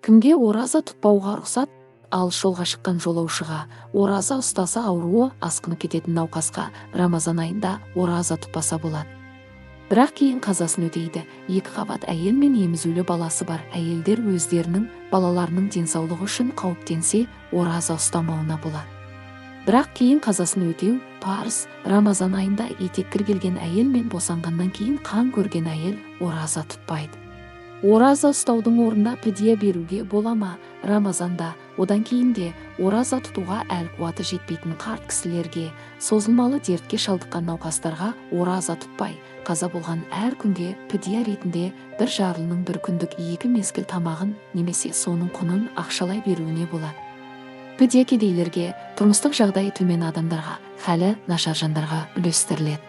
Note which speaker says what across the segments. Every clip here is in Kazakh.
Speaker 1: Кімге ораза тұтпауға рұқсат? Алыс жолға шыққан жолаушыға, ораза ұстаса ауруы асқынып кететін науқасқа Рамазан айында ораза тұтпаса болады. Бірақ кейін қазасын өтейді. 2 қабат әйел мен емізулі баласы бар әйелдер өздерінің балаларының денсаулығы үшін қауіптенсе ораза ұстамауына болады. Бірақ кейін қазасын өтеу парыз. Рамазан айында етеккір келген әйел мен босанғаннан кейін қан көрген әйел ораза тұтпайды. Ораза ұстаудың орнына пидия беруге бола ма? Рамазанда, одан кейін де ораза тұтуға әл қуаты жетпейтін қарт кісілерге, созылмалы дертке шалдыққан науқастарға ораза тұтпай, қаза болған әр күнге пидия ретінде бір жарлының бір күндік 2 мезгіл тамағын немесе соның құнын ақшалай беруіне болады. Пидия кедейлерге, тұрмыстық жағдайы төмен адамдарға, халі нашар жандарға үлестіріледі.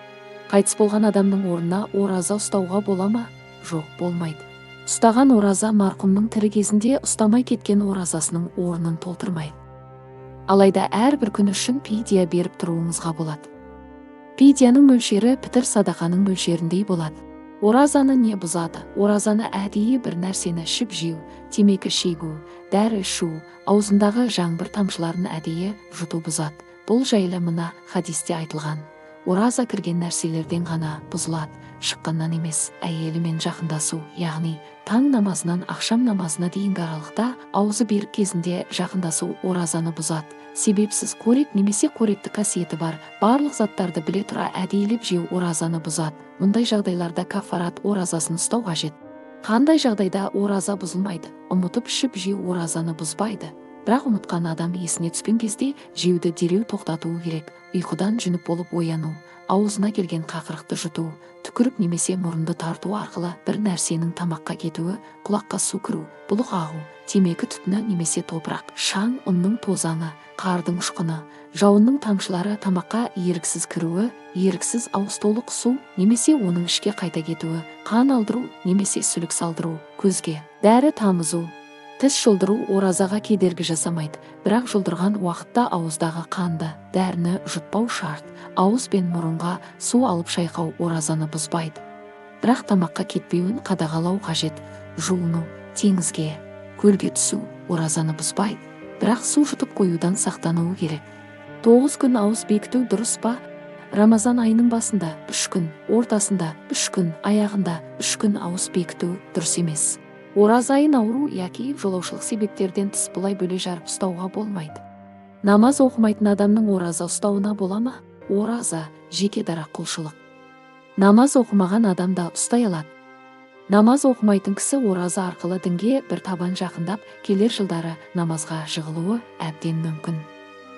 Speaker 1: Қайтыс болған адамның орнына ораза ұстауға бола ма? Жоқ, болмайды. Ұстаған ораза марқұмның тірі кезінде ұстамай кеткен оразасының орнын толтырмайды. Алайда әрбір күн үшін пидия беріп тұруыңызға болады. Пидияның мөлшері пітір садақаның мөлшеріндей болады. Оразаны не бұзады? Оразаны әдейі бір нәрсені ішіп жеу, темекі шегу, дәрі ішу, аузындағы жаңбыр тамшыларын әдейі жұту бұзады. Бұл жайлы мына хадисте айтылған. Ораза кірген нәрселерден ғана бұзылады, шыққаннан емес. Әйелімен жақындасу, яғни таң намазынан ақшам намазына дейінгі аралықта аузы берік кезінде жақындасу оразаны бұзады. Себепсіз қорек немесе қоректік қасиеті бар барлық заттарды біле тұра әдейілеп жеу оразаны бұзады. Мұндай жағдайларда кафарат оразасын ұстау қажет. Қандай жағдайда ораза бұзылмайды? Ұмытып ішіп жеу оразаны бұзбайды. Бірақ ұмытқан адам есіне түскен кезде жеуді дереу тоқтатуы керек. Ұйқыдан жүніп болып ояну, аузына келген қақырықты жұту, түкіріп немесе мұрынды тарту арқылы бір нәрсенің тамаққа кетуі, құлаққа су кіру, бұлық ағу, темекі түтіні немесе топырақ, шаң, ұнның тозаңы, қардың ұшқыны, жауынның тамшылары тамаққа еріксіз кіруі, еріксіз ауыз толық су немесе оның ішке қайта кетуі, қан алдыру немесе сүлік салдыру, көзге дәрі тамызу, тіс жұлдыру оразаға кедергі жасамайды. Бірақ жұлдырған уақытта ауыздағы қанды, дәріні жұтпау шарт. Ауыз бен мұрынға су алып шайқау оразаны бұзбайды. Бірақ тамаққа кетпеуін қадағалау қажет. Жуыну, теңізге, көлге түсу оразаны бұзбайды. Бірақ су жұтып қоюдан сақтануы керек. 9 күн ауыз бекіту дұрыс па? Рамазан айының басында 3 күн, ортасында 3 күн, аяғында 3 күн ауыз бекіту дұрыс емес. Ораза айын ауру яки жолаушылық себептерден тыс бұлай бөле жарып ұстауға болмайды. Намаз оқымайтын адамның ораза ұстауына бола ма? Ораза жеке дара құлшылық. Намаз оқымаған адам да ұстай алады. Намаз оқымайтын кісі ораза арқылы дінге бір табан жақындап, келер жылдары намазға жығылуы әбден мүмкін.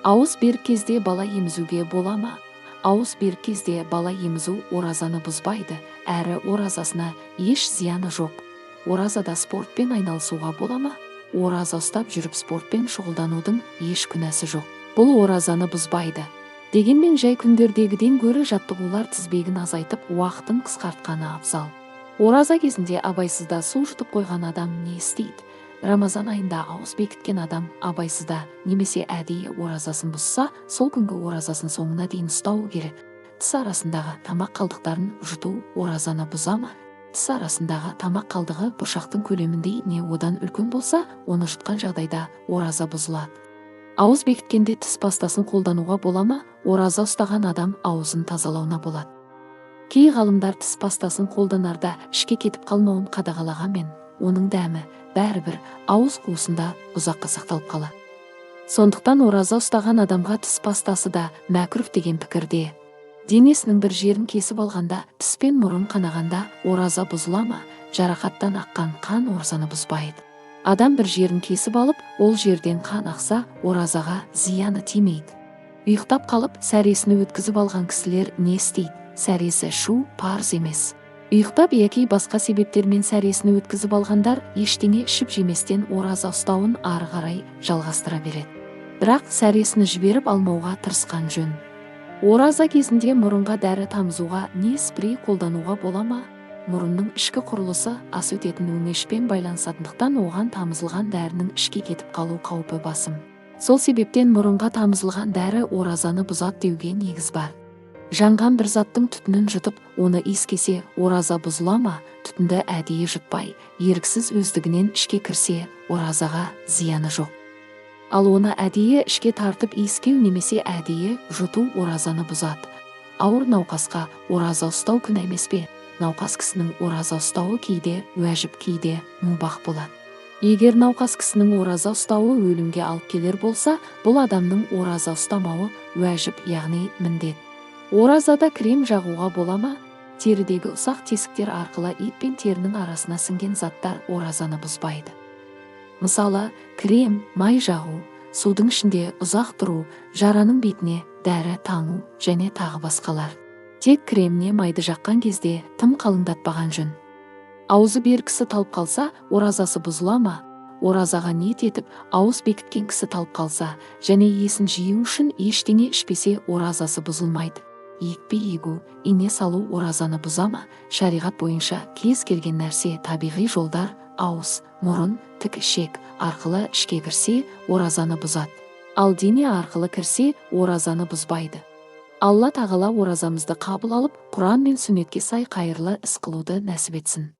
Speaker 1: Ауыз берік кезде бала емізуге бола ма? Ауыз берік кезде бала емізу оразаны бұзбайды, әрі оразасына еш зияны жоқ. Оразада спортпен айналысуға бола ма? Ораза ұстап жүріп спортпен шұғылданудың еш күнәсі жоқ. Бұл оразаны бұзбайды. Дегенмен жай күндердегіден гөрі жаттығулар тізбегін азайтып, уақытын қысқартқаны абзал. Ораза кезінде абайсызда су жұтып қойған адам не істейді? Рамазан айында ауыз бекіткен адам абайсызда немесе әдейі оразасын бұзса, сол күнгі оразасын соңына дейін ұстауы керек. Тіс арасындағы тамақ қалдықтарын жұту оразаны бұза ма? Тіс арасындағы тамақ қалдығы бұршақтың көлеміндей не одан үлкен болса, оны жұтқан жағдайда ораза бұзылады. Ауыз бекіткенде тіс пастасын қолдануға бола ма? Ораза ұстаған адам аузын тазалауына болады. Кей ғалымдар тіс пастасын қолданарда ішке кетіп қалмауын қадағалағанмен, оның дәмі бәрібір ауыз қуысында ұзаққа сақталып қалады. Сондықтан ораза ұстаған адамға тіс пастасы да мәкрух деген пікірде. Денесінің бір жерін кесіп алғанда, тіс пен мұрын қанағанда ораза бұзыла ма? Жарақаттан аққан қан оразаны бұзбайды. Адам бір жерін кесіп алып, ол жерден қан ақса, оразаға зияны тимейді. Ұйықтап қалып, сәресіні өткізіп алған кісілер не істейді? Сәресі ішу парыз емес. Ұйықтап яки басқа себептермен сәресіні өткізіп алғандар ештеңе ішіп жеместен ораза ұстауын ары қарай жалғастыра береді. Бірақ сәресіні жіберіп алмауға тырысқан жөн. Ораза кезінде мұрынға дәрі тамызуға не спрей қолдануға бола ма? Мұрынның ішкі құрылысы ас өтетін өңешпен байланысатындықтан оған тамызылған дәрінің ішке кетіп қалу қаупі басым. Сол себептен мұрынға тамызылған дәрі оразаны бұзады деуге негіз бар. Жанған бір заттың түтінін жұтып, оны иіскесе, ораза бұзыла ма? Түтінді әдейі жұтпай, еріксіз өздігінен ішке кірсе, оразаға зияны жоқ. Ал оны әдейі ішке тартып иіскеу немесе әдейі жұту оразаны бұзады. Ауыр науқасқа ораза ұстау күнә емес пе? Науқас кісінің ораза ұстауы кейде уәжіп, кейде мубах болады. Егер науқас кісінің ораза ұстауы өлімге алып келер болса, бұл адамның ораза ұстамауы уәжіп, яғни міндет. Оразада крем жағуға бола ма? Терідегі ұсақ тесіктер арқылы ет пен терінің арасына сіңген заттар оразаны бұзбайды. Мысалы, крем, май жағу, судың ішінде ұзақ тұру, жараның бетіне дәрі таңу және тағы басқалар. Тек кремне майды жаққан кезде тым қалыңдатпаған жөн. Аузы берік кісі талып қалса, оразасы бұзыла ма? Оразаға ниет етіп, ауыз бекіткен кісі талып қалса, және есін жию үшін ештеңе ішпесе, оразасы бұзылмайды. Екпе егу, ине салу оразаны бұза ма? Шариғат бойынша кез келген нәрсе табиғи жолдар, ауыз, мұрын, тік ішек арқылы ішке кірсе, оразаны бұзады. Ал дене арқылы кірсе, оразаны бұзбайды. Алла тағала оразамызды қабыл алып, Құран мен сүннетке сай қайырлы іс қылуды нәсіп етсін.